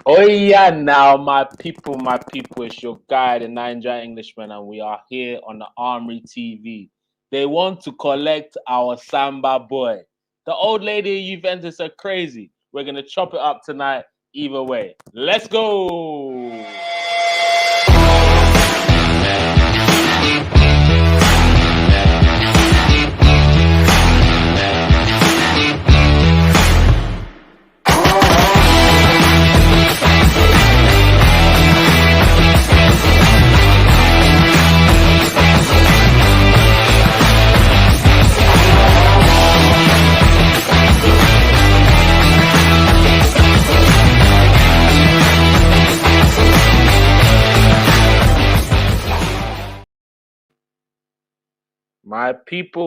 Oh yeah, now my people, it's your guy, the Niger Englishman, and we are here on the Armoury TV. They want to collect our Samba boy. The old lady in Juventus are crazy. We're gonna chop it up tonight. Either way, let's go.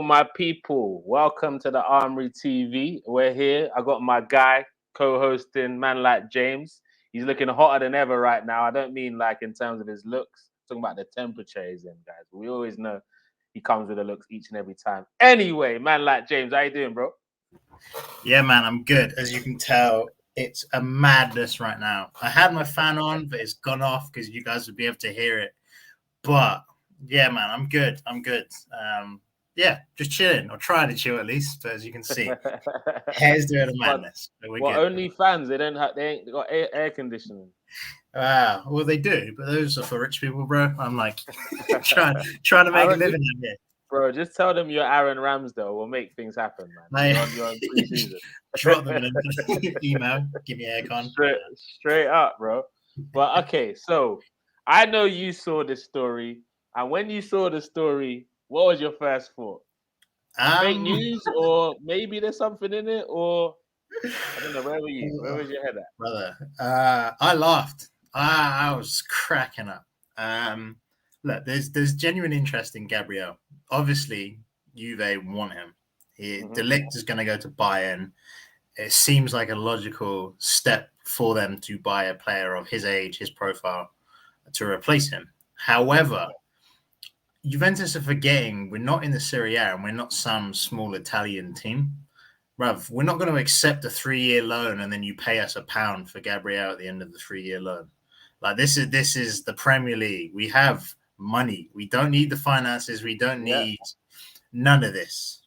My people, welcome to the Armoury TV. We're here. I got my guy co-hosting, man like James. He's looking hotter than ever right now. I don't mean like in terms of his looks. I'm talking about the temperature he's in, guys. We always know he comes with the looks each and every time. Anyway, man like James, how you doing, bro? Yeah, man, I'm good. As you can tell, it's a madness right now. I had my fan on, but it's gone off because you guys would be able to hear it. But yeah, man, I'm good. Yeah, just chilling or trying to chill at least. But as you can see, hair's doing a madness. So only fans. They ain't got air conditioning. Well, they do, but those are for rich people, bro. I'm like trying to make a living out here. Bro, just tell them you're Aaron Ramsdale. We'll make things happen, man. You're on pre-season. Drop them an email. Give me aircon. Straight up, bro. But okay, so I know you saw this story, and when you saw the story, what was your first thought? Fake news, or maybe there's something in it, or I don't know. Where were you? Where was your head at, brother? I laughed. I was cracking up. Look, there's genuine interest in Gabriel. Obviously, Juve want him. De Ligt is going to go to Bayern. It seems like a logical step for them to buy a player of his age, his profile, to replace him. However, Juventus are forgetting we're not in the Serie A and we're not some small Italian team. Bruv, we're not going to accept a 3-year loan and then you pay us £1 for Gabriel at the end of the 3-year loan. Like this is the Premier League. We have money. We don't need the finances. We don't need none of this.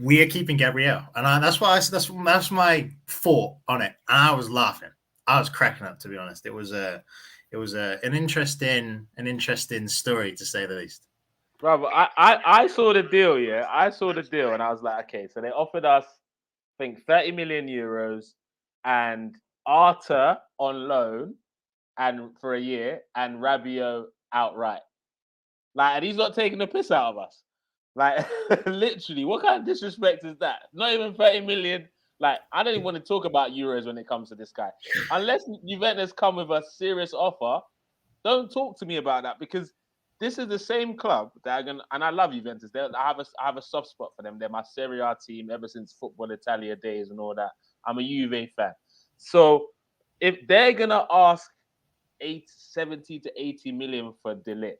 We are keeping Gabriel, and that's my thought on it. And I was laughing. I was cracking up, to be honest. It was an interesting story, to say the least. Brother, I saw the deal, yeah. I saw the deal, and I was like, okay, so they offered us, I think, 30 million euros and Arthur on loan and for a year and Rabiot outright. Like, and he's not taking the piss out of us. Like, literally, what kind of disrespect is that? Not even 30 million. Like, I don't even want to talk about euros when it comes to this guy. Unless Juventus come with a serious offer, don't talk to me about that, because this is the same club that are gonna, and I love Juventus. I have a soft spot for them. They're my Serie A team ever since Football Italia days and all that. I'm a Juve fan. So if they're gonna ask 70 to 80 million for De Ligt,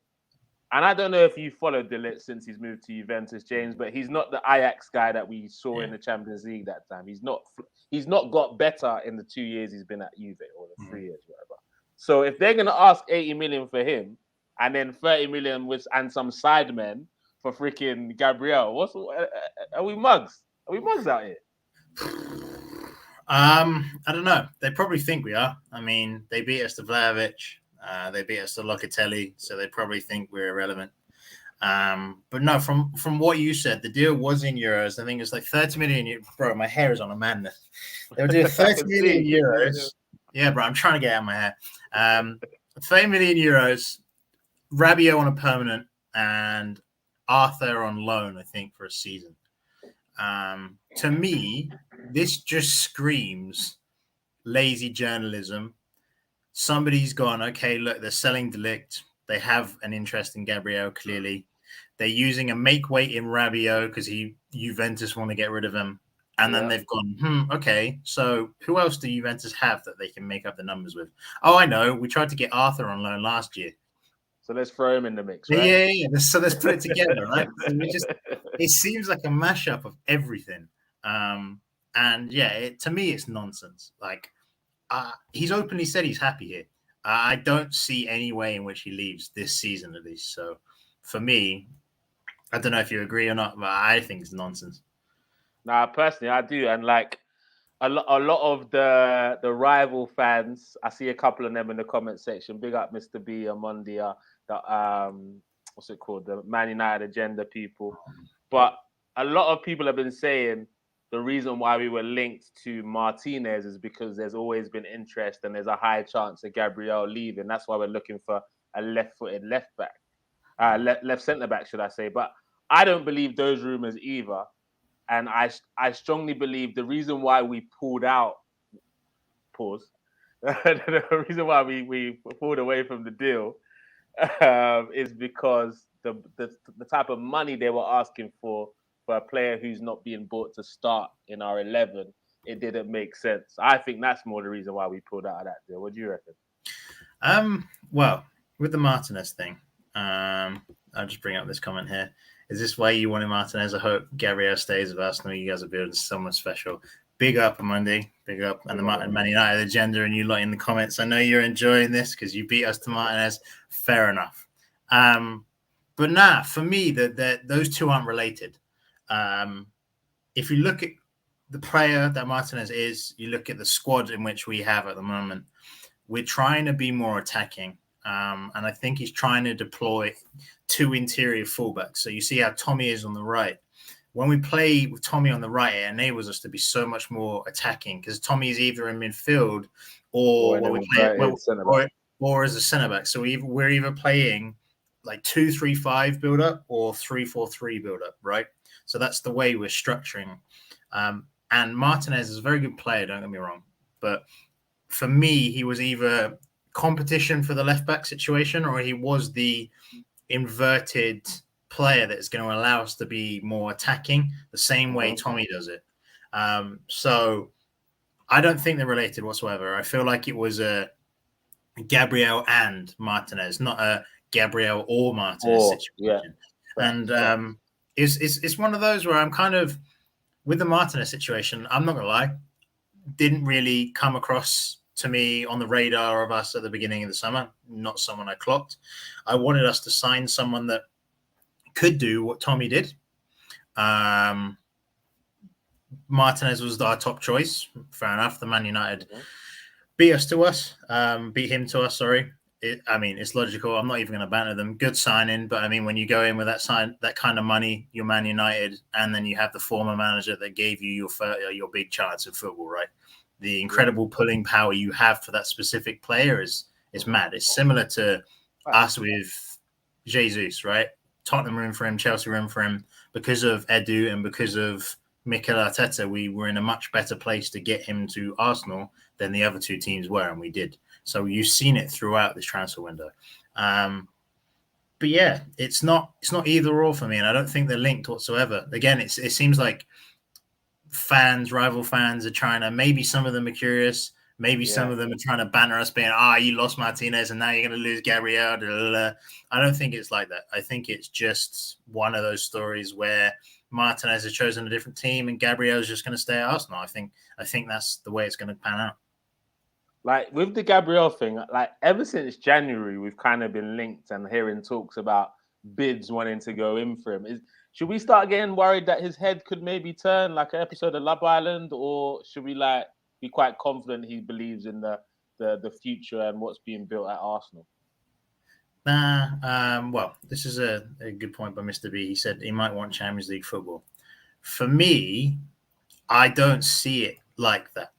and I don't know if you followed De Ligt since he's moved to Juventus, James, but he's not the Ajax guy that we saw in the Champions League that time. He's not got better in the 2 years he's been at Juve, or the 3 years, whatever. So if they're gonna ask 80 million for him, and then 30 million and some sidemen for freaking Gabriel, are we mugs? Are we mugs out here? I don't know. They probably think we are. I mean, they beat us to Vlahovic. They beat us to Locatelli, so they probably think we're irrelevant. But no, from what you said, the deal was in euros. I think it's like 30 million. Bro, my hair is on a madness. They were doing 30 million euros. Yeah, bro, I'm trying to get out of my hair. 30 million euros, Rabiot on a permanent, and Arthur on loan, I think, for a season. To me, this just screams lazy journalism. Somebody's gone, okay, look, they're selling De Ligt. They have an interest in Gabriel, clearly. They're using a make weight in Rabiot because Juventus want to get rid of him. And then they've gone, okay, so who else do Juventus have that they can make up the numbers with? Oh, I know. We tried to get Arthur on loan last year. So let's throw him in the mix, right? Yeah. So let's put it together, right? So it seems like a mashup of everything. And yeah, to me, it's nonsense. Like, he's openly said he's happy here. I don't see any way in which he leaves this season, at least. So for me, I don't know if you agree or not, but I think it's nonsense. Nah, personally, I do, and like a lot of the rival fans, I see a couple of them in the comment section. Big up, Mr. B, Amondia, the what's it called, the Man United agenda people. But a lot of people have been saying the reason why we were linked to Martinez is because there's always been interest and there's a high chance of Gabriel leaving. That's why we're looking for a left-footed left back, left centre back, should I say? But I don't believe those rumours either. And I strongly believe the reason why we pulled out, pause, the reason why we pulled away from the deal is because the type of money they were asking for a player who's not being bought to start in our 11, it didn't make sense. I think that's more the reason why we pulled out of that deal. What do you reckon? Well, with the Martinez thing, I'll just bring up this comment here. Is this why you wanted Martinez? I hope Gabriel stays with Arsenal. You guys are building someone special. Big up, Monday. Big up. And the Man United agenda and you lot in the comments. I know you're enjoying this because you beat us to Martinez. Fair enough. But nah, for me, those two aren't related. If you look at the player that Martinez is, you look at the squad in which we have at the moment, we're trying to be more attacking. And I think he's trying to deploy two interior fullbacks. So you see how Tommy is on the right. When we play with Tommy on the right, it enables us to be so much more attacking because Tommy is either in midfield or as a centre back. So we're either playing like 2-3-5 build up or 3-4-3 build up, right? So that's the way we're structuring. And Martinez is a very good player, don't get me wrong. But for me, he was either competition for the left back situation or he was the inverted player that's going to allow us to be more attacking the same way Tommy does it. So I don't think they're related whatsoever. I feel like it was a Gabriel and Martinez, not a Gabriel or Martinez situation. Yeah. And it's one of those where I'm kind of with the Martinez situation. I'm not gonna lie, didn't really come across to me on the radar of us at the beginning of the summer. Not someone I clocked. I wanted us to sign someone that could do what Tommy did. Martinez was our top choice. Fair enough. The Man United beat him to us. Sorry. It's logical. I'm not even going to banter them. Good signing, but I mean, when you go in with that kind of money, you're Man United, and then you have the former manager that gave you your big chance in football, right? The incredible pulling power you have for that specific player is mad. It's similar to us with Jesus, right? Tottenham room for him, Chelsea room for him. Because of Edu and because of Mikel Arteta, we were in a much better place to get him to Arsenal than the other two teams were, and we did. So you've seen it throughout this transfer window. But yeah, it's not either or for me, and I don't think they're linked whatsoever. Again, it seems like rival fans are trying to, maybe some of them are curious, maybe some of them are trying to banter us being, you lost Martinez and now you're going to lose Gabriel. Blah, blah, blah. I don't think it's like that. I think it's just one of those stories where Martinez has chosen a different team and Gabriel is just going to stay at Arsenal. I think that's the way it's going to pan out. Like with the Gabriel thing, like ever since January, we've kind of been linked and hearing talks about bids wanting to go in for him. Should we start getting worried that his head could maybe turn like an episode of Love Island, or should we like be quite confident he believes in the future and what's being built at Arsenal? Well, this is a good point by Mr. B. He said he might want Champions League football. For me, I don't see it like that.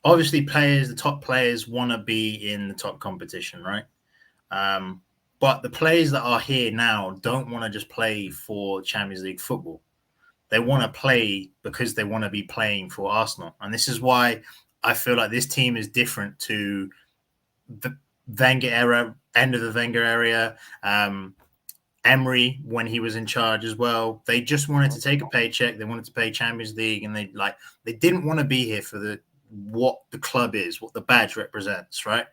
Obviously, the top players want to be in the top competition, right? But the players that are here now don't want to just play for Champions League football. They want to play because they want to be playing for Arsenal. And this is why I feel like this team is different to the Wenger era, end of the Wenger area. Armoury, when he was in charge as well, they just wanted to take a paycheck. They wanted to play Champions League, and they didn't want to be here for what the club is, what the badge represents, right?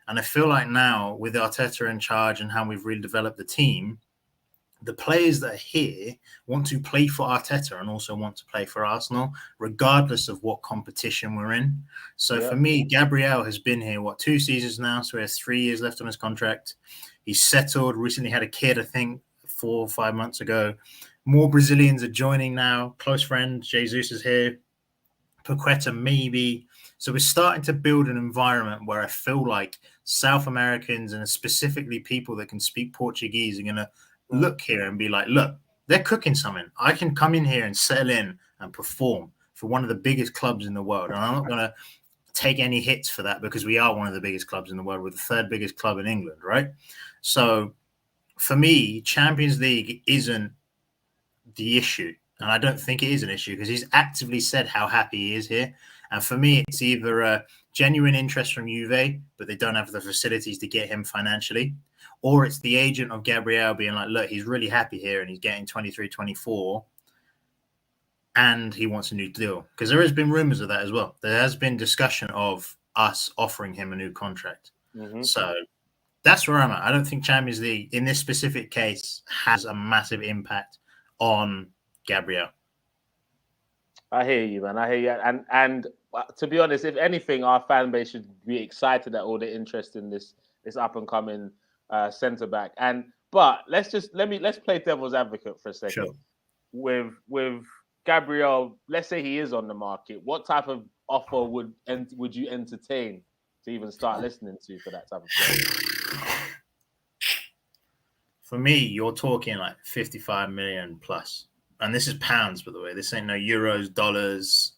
And I feel like now with Arteta in charge and how we've really developed the team, the players that are here want to play for Arteta and also want to play for Arsenal, regardless of what competition we're in. So for me, Gabriel has been here, 2 seasons now? So he has 3 years left on his contract. He's settled, recently had a kid, I think 4 or 5 months ago. More Brazilians are joining now. Close friend, Jesus is here. Paqueta maybe. So we're starting to build an environment where I feel like South Americans and specifically people that can speak Portuguese are going to look here and be like, look, they're cooking something. I can come in here and settle in and perform for one of the biggest clubs in the world. And I'm not going to take any hits for that because we are one of the biggest clubs in the world. We're the 3rd biggest club in England, right? So for me, Champions League isn't the issue. And I don't think it is an issue because he's actively said how happy he is here. And for me, it's either a genuine interest from Juve, but they don't have the facilities to get him financially, or it's the agent of Gabriel being like, look, he's really happy here and he's getting 23, 24, and he wants a new deal. Because there has been rumors of that as well. There has been discussion of us offering him a new contract. So that's where I'm at. I don't think Champions League, in this specific case, has a massive impact on Gabriel. I hear you, man. I hear you. And to be honest, if anything, our fan base should be excited at all the interest in this up and coming centre back. But let's play devil's advocate for a second. Sure. With Gabriel, let's say he is on the market. What type of offer would you entertain to even start listening to for that type of player? For me, you're talking like 55 million plus. And this is pounds, by the way. This ain't no euros, dollars,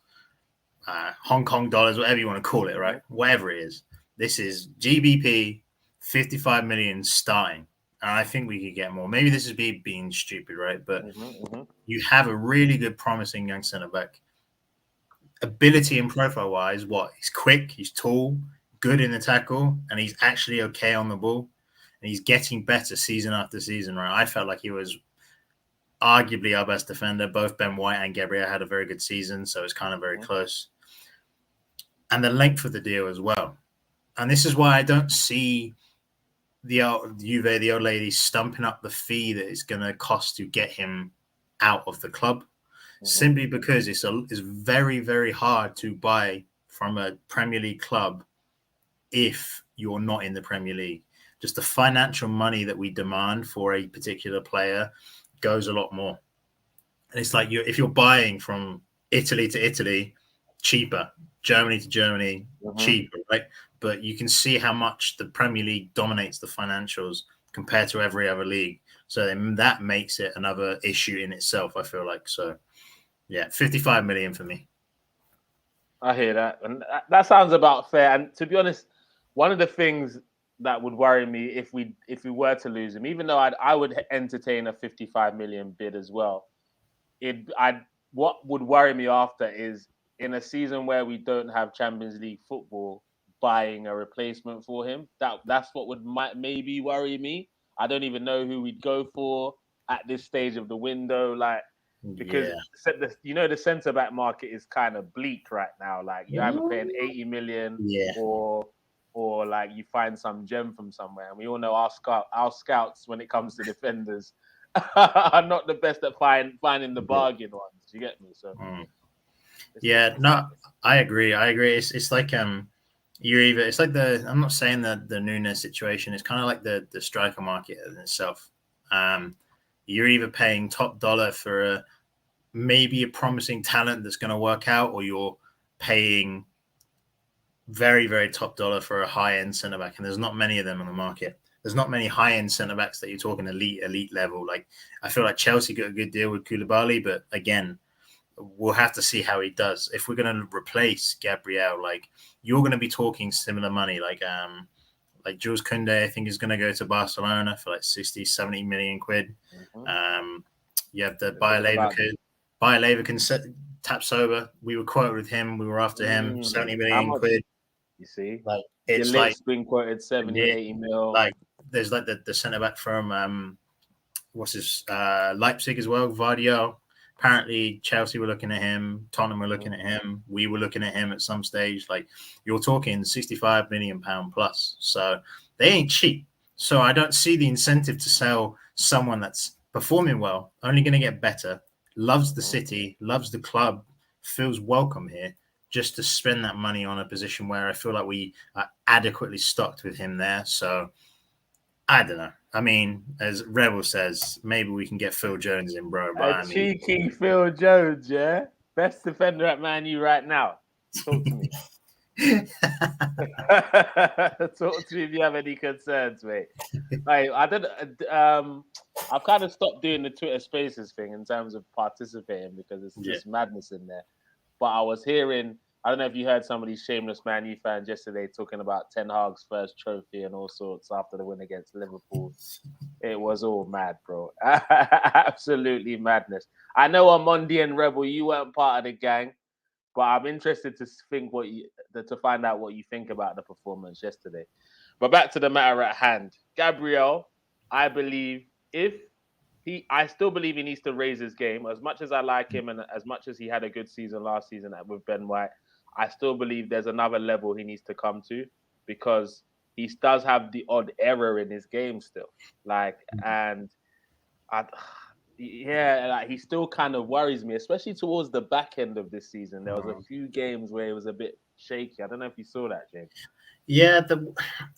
Hong Kong dollars, whatever you want to call it, right? Whatever it is. This is GBP, 55 million starting. And I think we could get more. Maybe this is being stupid, right? But you have a really good, promising young centre-back. Ability and profile-wise, he's quick, he's tall, good in the tackle, and he's actually okay on the ball. And he's getting better season after season, right? I felt like he was arguably our best defender. Both Ben White and Gabriel had a very good season, so it's kind of very close. And the length of the deal as well. And this is why I don't see the old lady, stumping up the fee that it's going to cost to get him out of the club. Simply because it's very, very hard to buy from a Premier League club if you're not in the Premier League. Just the financial money that we demand for a particular player goes a lot more. And it's like if you're buying from Italy to Italy, cheaper, Germany to Germany, cheaper, right? But you can see how much the Premier League dominates the financials compared to every other league. So then that makes it another issue in itself, I feel like. So, yeah, 55 million for me. I hear that. And that sounds about fair. And to be honest, one of the things that would worry me if we were to lose him, even though I would entertain a 55 million bid as well. What would worry me after is in a season where we don't have Champions League football, buying a replacement for him. That's what might maybe worry me. I don't even know who we'd go for at this stage of the window, because the centre back market is kind of bleak right now. Like you're either paying 80 million or like you find some gem from somewhere. And we all know our scouts when it comes to defenders are not the best at finding the bargain ones. You get me? So I agree. It's like it's like I'm not saying that the Nunes situation is kind of like the striker market in itself. You're either paying top dollar for maybe a promising talent that's going to work out, or you're paying very, very top dollar for a high-end centre-back, and there's not many of them on the market. There's not many high-end centre-backs that you're talking elite level. Like I feel like Chelsea got a good deal with Koulibaly, but again, we'll have to see how he does. If we're going to replace Gabriel, like you're going to be talking similar money, like Jules Koundé, I think is going to go to Barcelona for like 60, 70 million quid. You have the Bayer Leverkusen, Tapsoba. We were quoted with him. We were after him, 70 million quid. You see, like it's like been quoted 70, 80 mil. Like there's like the centre back from Leipzig as well, Vardiol. Apparently Chelsea were looking at him, Tottenham were looking at him, we were looking at him at some stage. Like you're talking £65 million plus. So they ain't cheap. So I don't see the incentive to sell someone that's performing well, only going to get better, loves the city, loves the club, feels welcome here, just to spend that money on a position where I feel like we are adequately stocked with him there. So I don't know. I mean, as Rebel says, maybe we can get Phil Jones in, bro. But I mean, cheeky Phil Jones, yeah? Best defender at Man U right now. Talk to me. Talk to me if you have any concerns, mate. Like, I don't. I've kind of stopped doing the Twitter Spaces thing in terms of participating because it's just madness in there. But I was hearing. I don't know if you heard some of these shameless Man U fans yesterday talking about Ten Hag's first trophy and all sorts after the win against Liverpool. It was all mad, bro. Absolutely madness. I know Amondi and Rebel, you weren't part of the gang, but I'm interested to find out what you think about the performance yesterday. But back to the matter at hand. Gabriel, I still believe he needs to raise his game. As much as I like him and as much as he had a good season last season with Ben White, I still believe there's another level he needs to come to because he does have the odd error in his game still. He still kind of worries me, especially towards the back end of this season. There was a few games where it was a bit shaky. I don't know if you saw that, James. Yeah,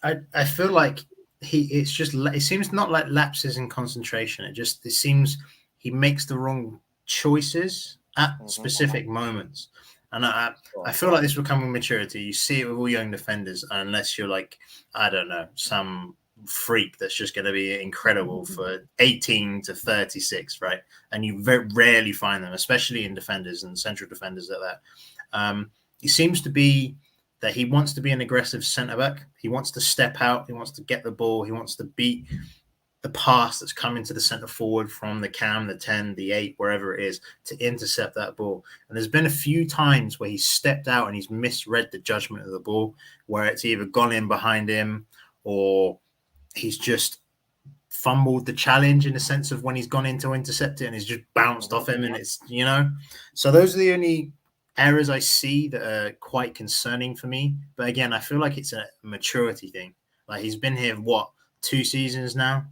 I feel like it seems not like lapses in concentration. It seems he makes the wrong choices at specific moments. And I feel like this will come with maturity. You see it with all young defenders, unless you're like, I don't know, some freak that's just going to be incredible for 18 to 36, right? And you very rarely find them, especially in defenders and central defenders like that. He seems to be that he wants to be an aggressive centre-back. He wants to step out. He wants to get the ball. He wants to beat the pass that's coming to the centre forward from the cam, the 10, the 8, wherever it is, to intercept that ball. And there's been a few times where he's stepped out and he's misread the judgment of the ball, where it's either gone in behind him or he's just fumbled the challenge in the sense of when he's gone in to intercept it and it's just bounced off him. And it's, so those are the only errors I see that are quite concerning for me. But again, I feel like it's a maturity thing. Like he's been here, 2 seasons now?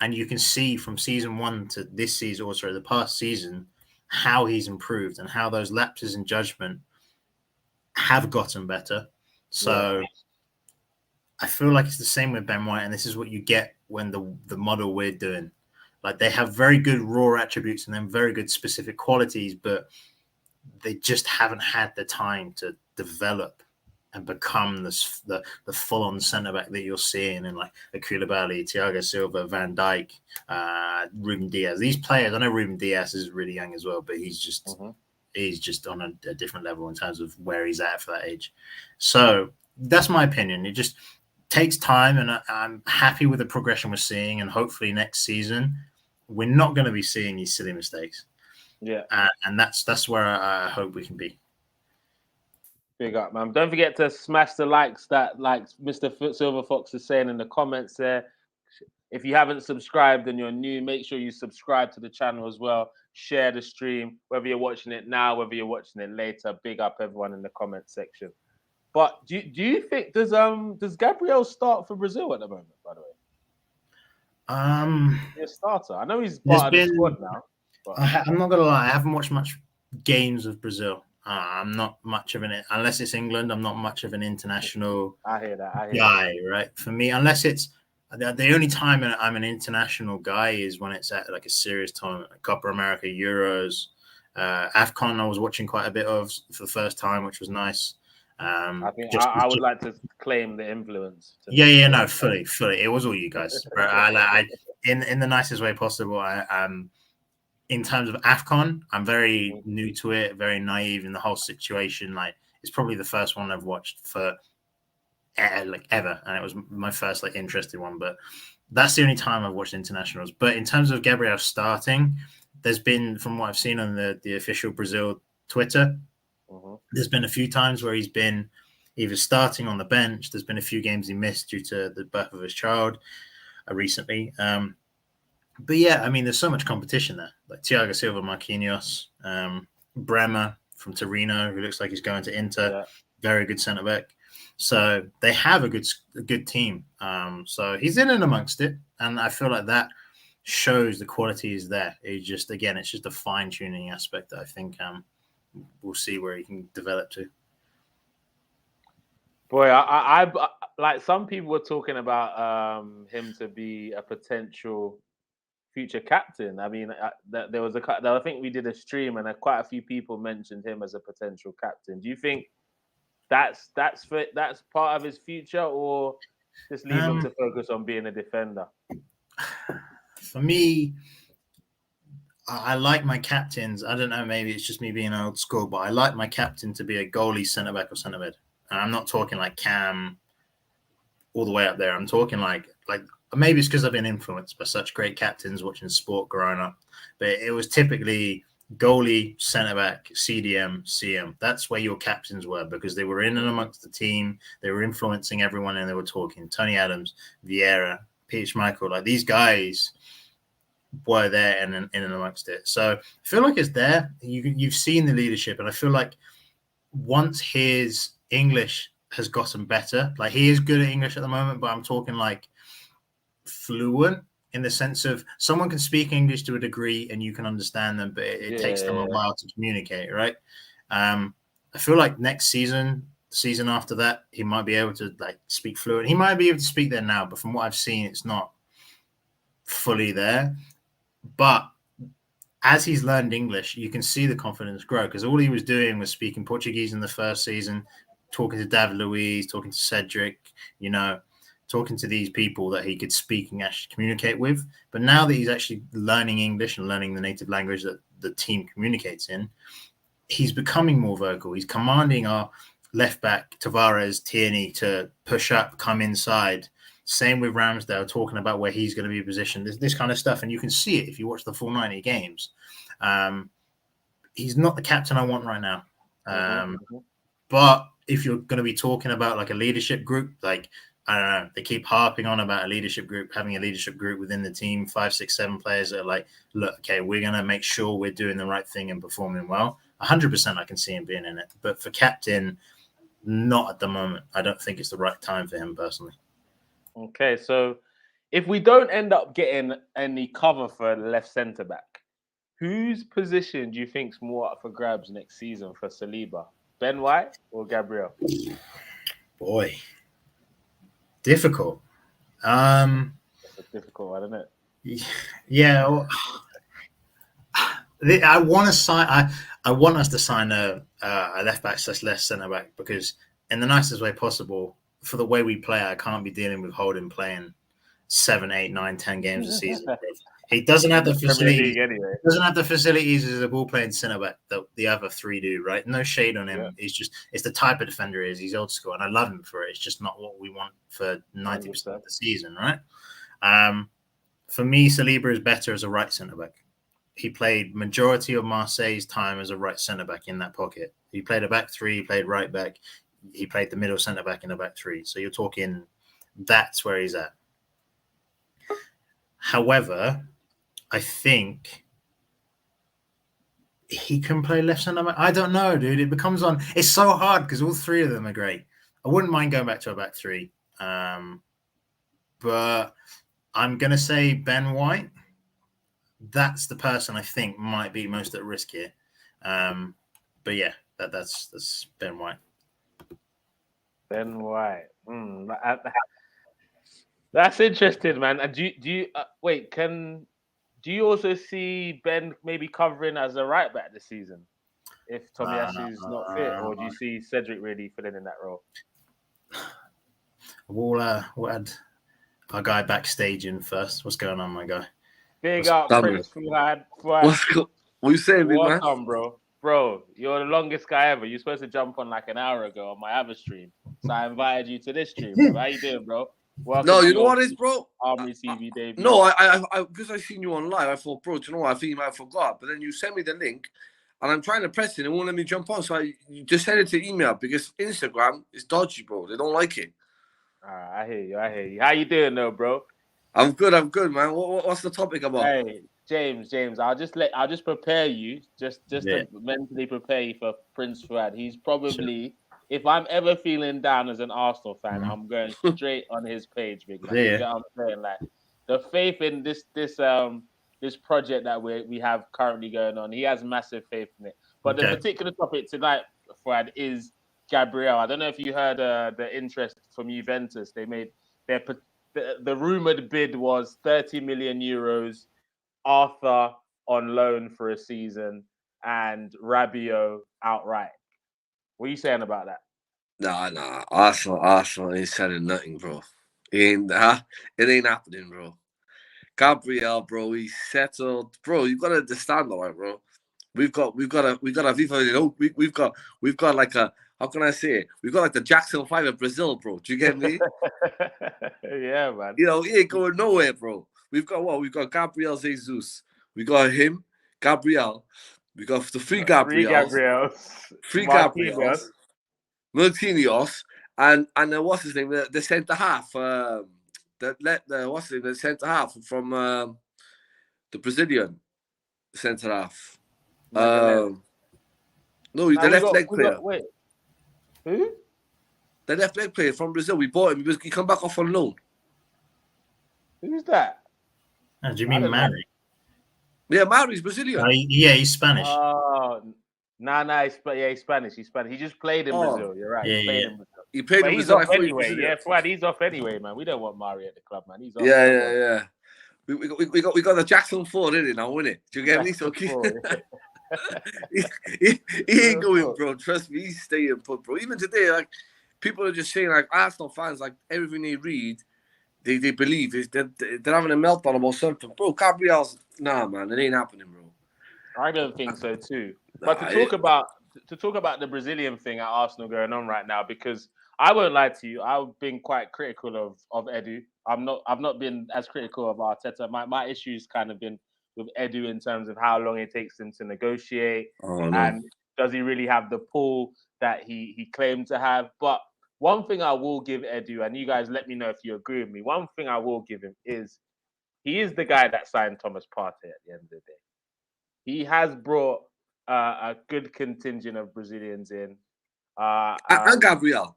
And you can see from season 1 to this season, or sorry, the past season, how he's improved and how those lapses in judgment have gotten better. So I feel like it's the same with Ben White, and this is what you get when the model we're doing. Like they have very good raw attributes and then very good specific qualities, but they just haven't had the time to develop and become the full-on centre-back that you're seeing in like Koulibaly, Thiago Silva, Van Dijk, Ruben Diaz. These players, I know Ruben Diaz is really young as well, but he's just on a different level in terms of where he's at for that age. So that's my opinion. It just takes time, and I'm happy with the progression we're seeing, and hopefully next season we're not going to be seeing these silly mistakes. Yeah, and that's where I hope we can be. Big up, man. Don't forget to smash the likes that, like Mr. Silver Fox is saying in the comments there. If you haven't subscribed and you're new, make sure you subscribe to the channel as well. Share the stream, whether you're watching it now, whether you're watching it later. Big up everyone in the comment section. But do you think does Gabriel start for Brazil at the moment, by the way? He's a starter. I know he's part of the squad now. But I'm not gonna lie, I haven't watched much games of Brazil. I'm not much of an, unless it's England, I'm not much of an international guy, right? For me, unless it's the only time I'm an international guy is when it's at like a serious tournament, like Copa America, Euros, AFCON. I was watching quite a bit of for the first time, which was nice. I think I would like to claim the influence. No, fully. It was all you guys. I in the nicest way possible. In terms of AFCON, I'm very new to it, very naive in the whole situation. Like, it's probably the first one I've watched for ever, and it was my first interesting one. But that's the only time I've watched internationals. But in terms of Gabriel starting, there's been, from what I've seen on the official Brazil Twitter, there's been a few times where he's been either starting on the bench. There's been a few games he missed due to the birth of his child recently. But yeah, I mean, there's so much competition there. Like Thiago Silva, Marquinhos, Bremer from Torino, who looks like he's going to Inter, very good centre back. So they have a good team. So he's in and amongst it, and I feel like that shows the quality is there. It's just a fine tuning aspect that I think we'll see where he can develop to. Boy, I like some people were talking about him to be a potential future captain. I mean, there was I think we did a stream and quite a few people mentioned him as a potential captain. Do you think that's part of his future, or just leave him to focus on being a defender? For me, I like my captains. I don't know, maybe it's just me being old school, but I like my captain to be a goalie, centre back, or centre mid. And I'm not talking like Cam all the way up there. I'm talking like maybe it's because I've been influenced by such great captains watching sport growing up. But it was typically goalie, centre back, CDM, CM. That's where your captains were, because they were in and amongst the team. They were influencing everyone, and they were talking. Tony Adams, Vieira, Peter Schmeichel, like these guys were there and in and amongst it. So I feel like it's there. You've seen the leadership, and I feel like once his English has gotten better, like he is good at English at the moment, but I'm talking like fluent in the sense of someone can speak English to a degree and you can understand them, but it takes them a while to communicate, right? I feel like next season after that, he might be able to like speak fluent. He might be able to speak there now, but from what I've seen, it's not fully there. But as he's learned English, you can see the confidence grow, because all he was doing was speaking Portuguese in the first season, talking to David Luiz, talking to Cedric, talking to these people that he could speak and actually communicate with. But now that he's actually learning English and learning the native language that the team communicates in, he's becoming more vocal. He's commanding our left back, Tavares, Tierney, to push up, come inside. Same with Ramsdale, talking about where he's going to be positioned, this kind of stuff. And you can see it if you watch the full 90 games. He's not the captain I want right now. But if you're going to be talking about like a leadership group, like, I don't know, they keep harping on about a leadership group, having a leadership group within the team, 5, 6, 7 players that are like, look, okay, we're going to make sure we're doing the right thing and performing well. 100% I can see him being in it. But for captain, not at the moment. I don't think it's the right time for him personally. Okay, so if we don't end up getting any cover for left centre back, whose position do you think's more up for grabs next season for Saliba? Ben White or Gabriel? Boy, difficult. It's a difficult one, isn't it? Yeah, well, I want to sign. I want us to sign a left back / left centre back, because in the nicest way possible, for the way we play, I can't be dealing with Holden playing 7, 8, 9, 10 games a season. He doesn't have the facilities. Anyway. Doesn't have the facilities as a ball playing centre back that the other three do. Right? No shade on him. Yeah. It's the type of defender he is. He's old school, and I love him for it. It's just not what we want for 90% of the season, right? For me, Saliba is better as a right centre back. He played majority of Marseille's time as a right centre back in that pocket. He played a back three. He played right back. He played the middle centre back in a back three. So you're talking that's where he's at. However, I think he can play left centre back. I don't know, dude. It becomes on. It's so hard because all three of them are great. I wouldn't mind going back to a back three. But I'm going to say Ben White. That's the person I think might be most at risk here. But yeah, that's Ben White. Ben White. That's interesting, man. And do you wait? Do you also see Ben maybe covering as a right back this season if Tomiyasu's not fit, or do you see Cedric really filling in that role? We'll add our guy backstage in first. What's going on, my guy? Big up, Prince Fuad. What you saying, big man? Welcome, bro. Bro, you're the longest guy ever. You're supposed to jump on like an hour ago on my other stream. So I invited you to this stream, bro. How you doing, bro? Welcome. No, you know what it is, bro? Armoury TV debut. No, I because I seen you on live, I thought, bro, do you know what? I think you might have forgot. But then you sent me the link, and I'm trying to press it, and it won't let me jump on. So you just send it to email, because Instagram is dodgy, bro. They don't like it. I hear you. How you doing, though, bro? I'm good, man. What's the topic about? Hey, James, I'll just prepare you, just to mentally prepare you for Prince Fuad. He's probably, if I'm ever feeling down as an Arsenal fan, I'm going straight on his page, big man. You know what I'm saying? Like, the faith in this project that we have currently going on. He has massive faith in it. But the particular topic tonight, Fred, is Gabriel. I don't know if you heard the interest from Juventus. They made the rumored bid was 30 million euros, Arthur on loan for a season, and Rabiot outright. What are you saying about that? Nah. Arsenal ain't selling nothing, bro. It ain't happening, bro. Gabriel, bro, he's settled, bro. You gotta understand, all right, bro. We've got a FIFA. You know, we've got like a, how can I say it? We've got like the Jackson 5 of Brazil, bro. Do you get me? Yeah, man. You know, he ain't going nowhere, bro. We've got what? We've got Gabriel Jesus. We got him, Gabriel. We got the three Gabriels. Three Gabriels. Marquinhos. And then what's his name? The centre half. What's his name? The centre half from the Brazilian centre half. No, he's the left leg player. Wait, who? The left leg player from Brazil. We bought him. He come back off on loan. Who's that? Oh, do you mean Mary? Yeah, Mary's Brazilian. Yeah, he's Spanish. Oh, he's Spanish. He's Spanish. He just played in Brazil. You're right. He played in he's Brazil. Off anyway. Yeah, Fuad, he's off anyway, man. We don't want Mari at the club, man. He's off. Yeah. We got the Jackson 4 in it now, innit? Do you get me? So he ain't going, bro. Trust me, he's staying put, bro. Even today, like, people are just saying, like, Arsenal fans, like, everything they read, they believe they're having a meltdown about something, bro. Gabriel's man, it ain't happening, bro. I don't think so too. But to talk about the Brazilian thing at Arsenal going on right now, because I won't lie to you, I've been quite critical of Edu. I've not been as critical of Arteta. My issue's kind of been with Edu in terms of how long it takes him to negotiate, and does he really have the pull that he claimed to have. But one thing I will give Edu, and you guys let me know if you agree with me, one thing I will give him is he is the guy that signed Thomas Partey at the end of the day. He has brought a good contingent of Brazilians in. And Gabriel.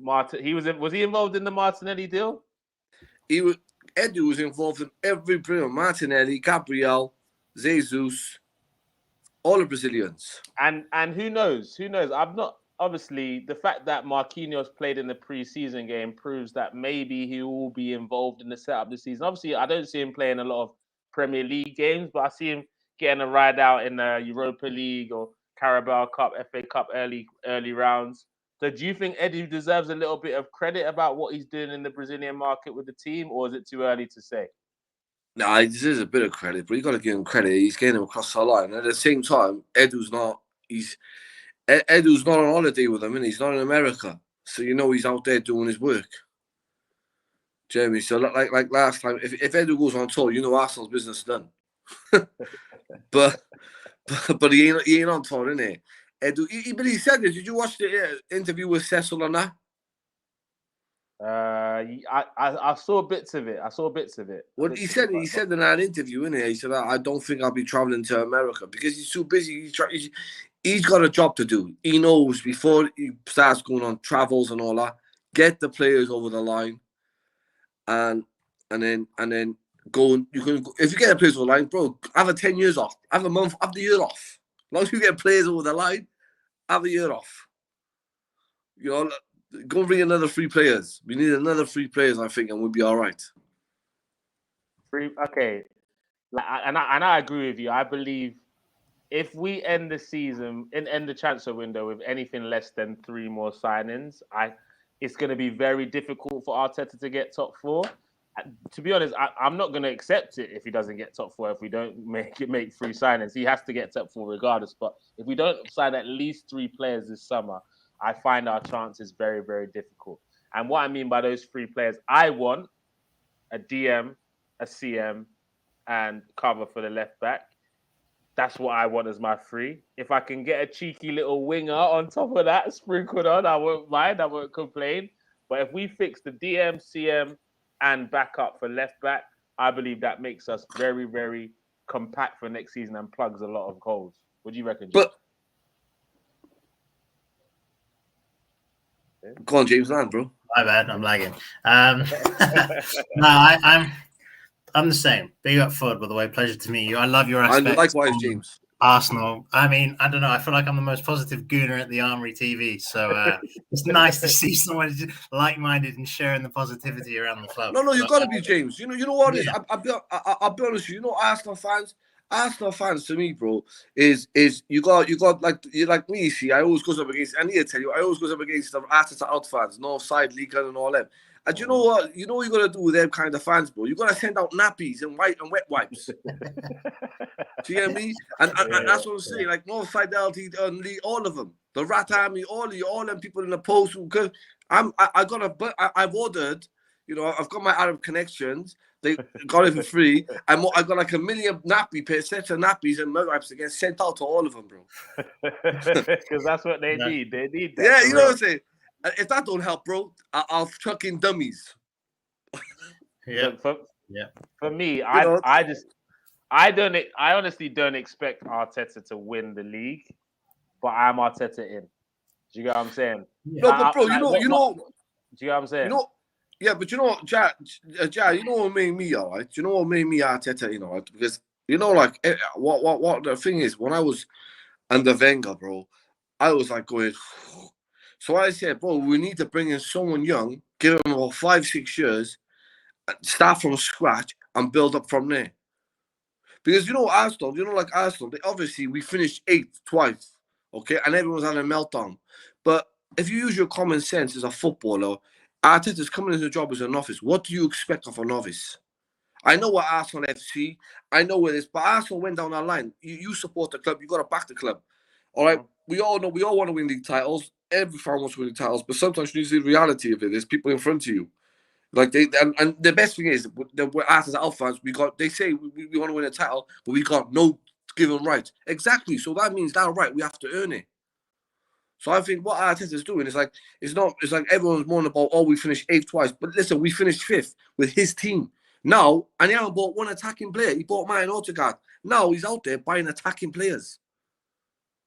Was he involved in the Martinelli deal? Edu was involved in every Brazilian. Martinelli, Gabriel, Jesus, all the Brazilians. And who knows? I'm not, obviously, the fact that Marquinhos played in the pre-season game proves that maybe he will be involved in the setup this season. Obviously, I don't see him playing a lot of Premier League games, but I see him getting a ride out in the Europa League or Carabao Cup, FA Cup early rounds. So do you think Edu deserves a little bit of credit about what he's doing in the Brazilian market with the team, or is it too early to say? No, he deserves a bit of credit, but you got to give him credit. He's getting him across the line. At the same time, Edu's not on holiday with him, and he's not in America. So you know he's out there doing his work. Jeremy, so like last time, if Edu goes on tour, you know Arsenal's business done. but he ain't on tour, innit? Edu, but he said it. Did you watch the interview with Cecil on that? I saw bits of it. What he said in that interview, innit? He said, "I don't think I'll be traveling to America because he's too busy. He's got a job to do. He knows before he starts going on travels and all that, get the players over the line, and then go. You can, if you get the players over the line, bro, have 10 years off, have a month, have the year off. As long as you get players over the line, have a year off. You know, go bring another 3 players. We need another 3 players, I think, and we'll be all right. Okay, and I agree with you. I believe if we end the season and end the transfer window with anything less than 3 more signings, it's going to be very difficult for Arteta to get top 4. To be honest, I'm not going to accept it if he doesn't get top 4. If we don't make 3 signings, he has to get top 4 regardless. But if we don't sign at least 3 players this summer, I find our chances very, very difficult. And what I mean by those 3 players, I want a DM, a CM, and cover for the left back. That's what I want as my 3. If I can get a cheeky little winger on top of that sprinkled on, I won't mind. I won't complain. But if we fix the DM, CM, and backup for left back, I believe that makes us very, very compact for next season and plugs a lot of holes. What do you reckon, Jim? Go on, James Land, bro. My bad, I'm lagging. No, I'm the same. Big up, Fud, by the way. Pleasure to meet you. I love your aspect. And likewise, on James. Arsenal. I mean, I don't know. I feel like I'm the most positive gooner at the Armoury TV. So it's nice to see someone like-minded and sharing the positivity around the club. No, you But, got to be, James. You know what it is. yeah. I'll be honest with you. You know, Arsenal fans to me, bro, is you got like you like me. See, I always goes up against. I need to tell you, I always goes up against the Arteta out fans, North Side League and all them. And you know what? You know what you got to do with them kind of fans, bro. You got to send out nappies and wet wipes. Do you hear me? And that's what I'm saying. Like North Side LT, League, all of them, the Rat Army, all them people in the post. Because I've ordered. You know, I've got my Arab connections. They got it for free. I got like 1 million sets of nappies and mug wipes to get sent out to all of them, bro. Because that's what they need. They need that. Yeah, you know what I'm saying? If that don't help, bro, I'll chuck in dummies. Yeah. For me, I honestly don't expect Arteta to win the league, but I'm Arteta in. Do you get what I'm saying? Yeah. No, but bro, you know. Do you get what I'm saying? You know. Yeah, but you know, Ja, you know what made me, all right? You know what made me Arteta, you know, right? Because, you know, like, what the thing is, when I was under Wenger, bro, I was like going, so I said, bro, we need to bring in someone young, give him about 5-6 years, start from scratch and build up from there. Because, you know, Arsenal, we finished 8th twice, okay? And everyone's had a meltdown. But if you use your common sense as a footballer, Arteta's coming into the job as a novice. What do you expect of a novice? I know what Arsenal FC, I know what it is, but Arsenal went down our line. You support the club, you got to back the club. All right, we all know we all want to win league titles. Every fan wants to win the titles, but sometimes you need to see the reality of it. There's people in front of you. Like and the best thing is, we're Arsenal fans. They say we want to win a title, but we got no given right. Exactly. So that means that right, we have to earn it. So I think what Arteta's doing is like it's like everyone's moaning about we finished 8th twice, but listen, we finished 5th with his team. Now, and he hasn't bought one attacking player. He bought Martin Odegaard. Now he's out there buying attacking players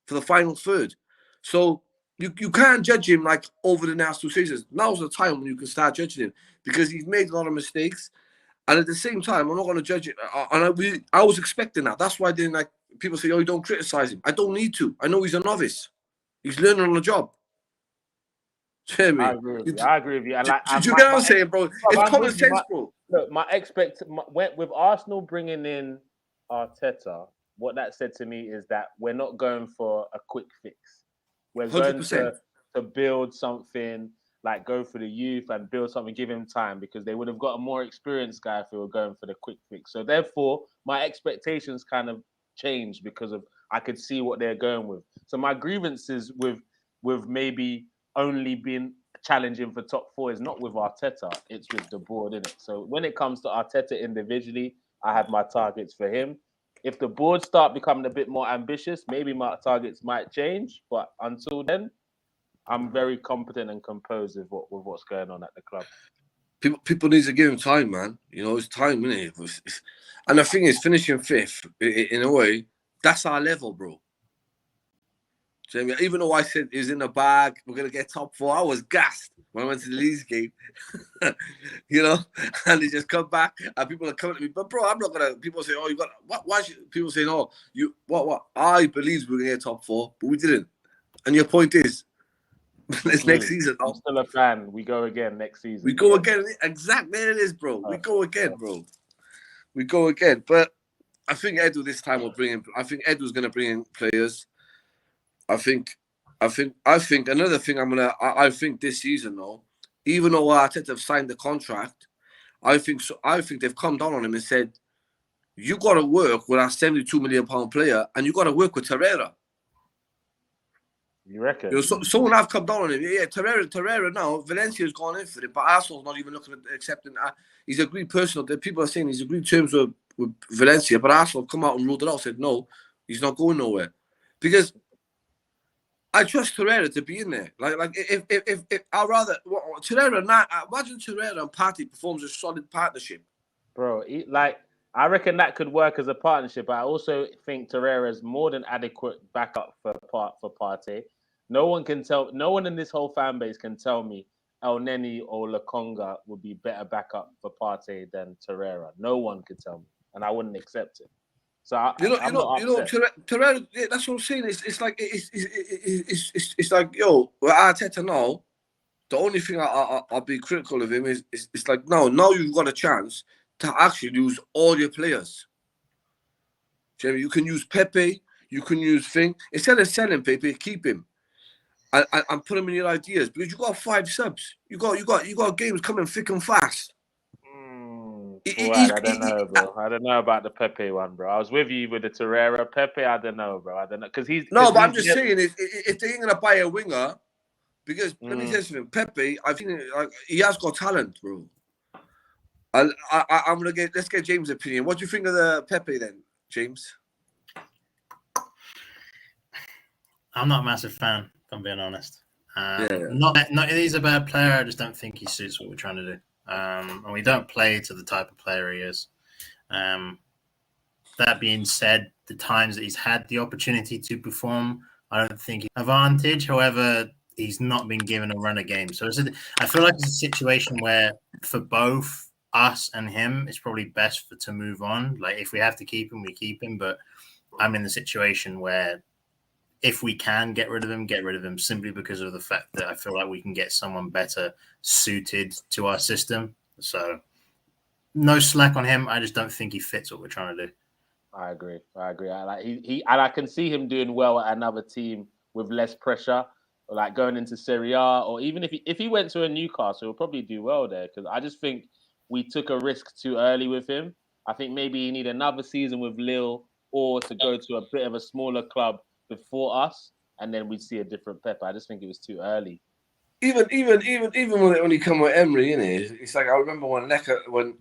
for the final third. So you can't judge him like over the last 2 seasons. Now's the time when you can start judging him because he's made a lot of mistakes. And at the same time, I'm not going to judge it. And I was expecting that. That's why I didn't like people say, you don't criticize him. I don't need to. I know he's a novice. He's learning on the job. I agree with you. I agree with you. And like, do you get what I'm saying, bro? It's common sense, bro. Look, with Arsenal bringing in Arteta, what that said to me is that we're not going for a quick fix. We're 100%. Going to build something, like go for the youth and build something, give him time, because they would have got a more experienced guy if we were going for the quick fix. So therefore, my expectations kind of changed because of I could see what they're going with. So my grievances with maybe only being challenging for top 4 is not with Arteta, it's with the board, innit? So when it comes to Arteta individually, I have my targets for him. If the board start becoming a bit more ambitious, maybe my targets might change. But until then, I'm very competent and composed with what's going on at the club. People need to give him time, man. You know, it's time, isn't it? And the thing is, finishing 5th, in a way, that's our level, bro. So, even though I said he's in the bag, we're going to get top 4, I was gassed when I went to the Leeds game. You know? And they just come back and people are coming to me. But, bro, I'm not going to... People say, you got... What? Why should people saying, you... What? I believe we're going to get top 4, but we didn't. And your point is, it's next season. I'm still a fan. We go again next season. We go again. Exactly. There it is, bro. We go again, bro. We go again. But I think Edu this time will bring in... I think Edu's going to bring in players. I think another thing I think this season though, even though Arteta have signed the contract, I think they've come down on him and said, you got to work with our £72 million player and you got to work with Torreira. You reckon? You know, someone have come down on him. Yeah, Torreira now, Valencia's gone in for it, but Arsenal's not even looking at accepting that. He's agreed personal. The people are saying he's agreed terms with Valencia, but Arsenal come out and ruled it out, said no, he's not going nowhere. Because I trust Torreira to be in there. Like if I'd rather Torreira not imagine Torreira and Partey performs a solid partnership. Bro, I reckon that could work as a partnership. I also think Torreira is more than adequate backup for Partey. No one in this whole fan base can tell me El Neni or Lokonga would be better backup for Partey than Torreira. No one could tell me, and I wouldn't accept it. So I'm not upset. Torreira, that's what I'm saying. It's like it's like, yo, with Arteta now, the only thing I'll be critical of him is it's like, now you've got a chance to actually use all your players. Jeremy, you can use Pepe, you can use Thing. Instead of selling Pepe, keep him and put him in your ideas, because you got 5 subs. You got games coming thick and fast. I don't know, bro. I don't know about the Pepe one, bro. I was with you with the Torreira. Pepe, I don't know, bro. I don't know because he's but I'm just saying, if they ain't gonna buy a winger, because let me tell you something, Pepe, I've seen it, like, he has got talent, bro. I'm gonna let's get James' opinion. What do you think of the Pepe then, James? I'm not a massive fan, if I'm being honest. Not he's a bad player. I just don't think he suits what we're trying to do. And we don't play to the type of player he is. That being said, the times that he's had the opportunity to perform, I don't think he's an advantage. However, he's not been given a run of games. So I feel like it's a situation where for both us and him, it's probably best to move on. Like, if we have to keep him, we keep him. But I'm in the situation where if we can get rid of him simply because of the fact that I feel like we can get someone better suited to our system. So no slack on him. I just don't think he fits what we're trying to do. I agree. And I can see him doing well at another team with less pressure, or like going into Serie A, or even if he went to a Newcastle, he'll probably do well there. Because I just think we took a risk too early with him. I think maybe he need another season with Lille, or to go to a bit of a smaller club before us, and then we'd see a different Pep. I just think it was too early. Even when he come with Emery, innit? It's like, I remember when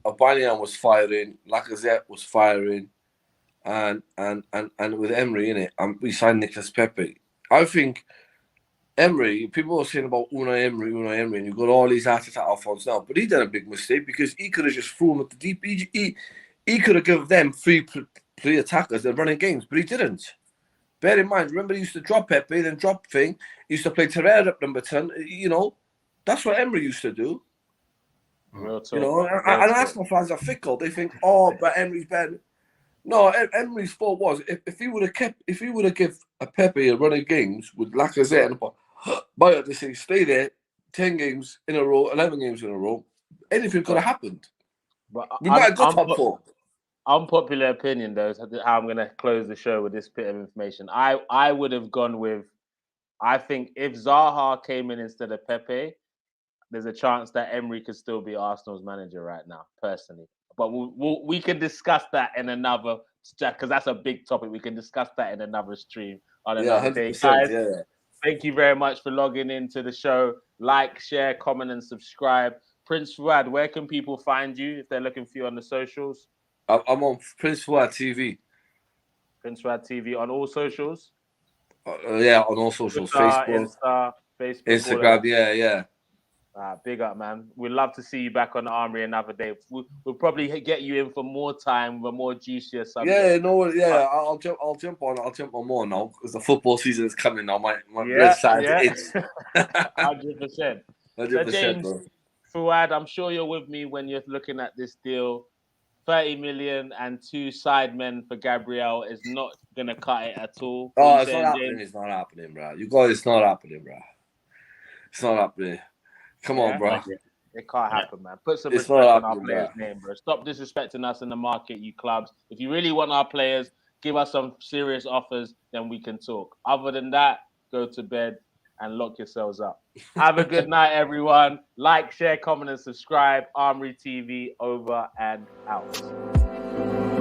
Aubameyang was firing, Lacazette was firing, and with Emery, innit? We signed Nicolas Pepe. I think Emery, people are saying about Unai Emery, and you've got all these Arteta outfronts now, but he done a big mistake because he could have just thrown at the deep. He could have given them free attackers that running games, but he didn't. Bear in mind, remember he used to drop Pepe, then drop Thing. He used to play Torreira up number 10. You know, that's what Emery used to do. Real talk, you know, and Arsenal fans are fickle. They think, but Emery's better. No, Emery's fault was if he would have given a Pepe a running games with Lacazette and Bayer to say stay there 10 games in a row, 11 games in a row, anything could have happened. But we might have got top 4. Unpopular opinion, though, is how I'm going to close the show with this bit of information. I would have gone with, I think if Zaha came in instead of Pepe, there's a chance that Emery could still be Arsenal's manager right now, personally. But we can discuss that in another, because that's a big topic. We can discuss that in another stream on another day. Guys, thank you very much for logging into the show. Like, share, comment, and subscribe. Prince Fuad, where can people find you if they're looking for you on the socials? I'm on Prince Fuad TV. Prince Fuad TV on all socials? On all socials. Twitter, Facebook, Instagram, yeah. Big up, man. We'd love to see you back on the Armoury another day. We'll probably get you in for more time with a more juicier subject. I'll jump on more now because the football season is coming now. My red side is 100%. 100%, James, bro. Fuad, I'm sure you're with me when you're looking at this deal. 30 million and 2 sidemen for Gabriel is not gonna cut it at all. It's not happening. It's not happening, bro. You guys, it's not happening, bro. It's not happening. Come on, bro. It can't happen, man. Put some respect on our players' name, bro. Stop disrespecting us in the market, you clubs. If you really want our players, give us some serious offers, then we can talk. Other than that, go to bed and lock yourselves up. Have a good night, everyone. Like, share, comment, and subscribe. Armoury TV over and out.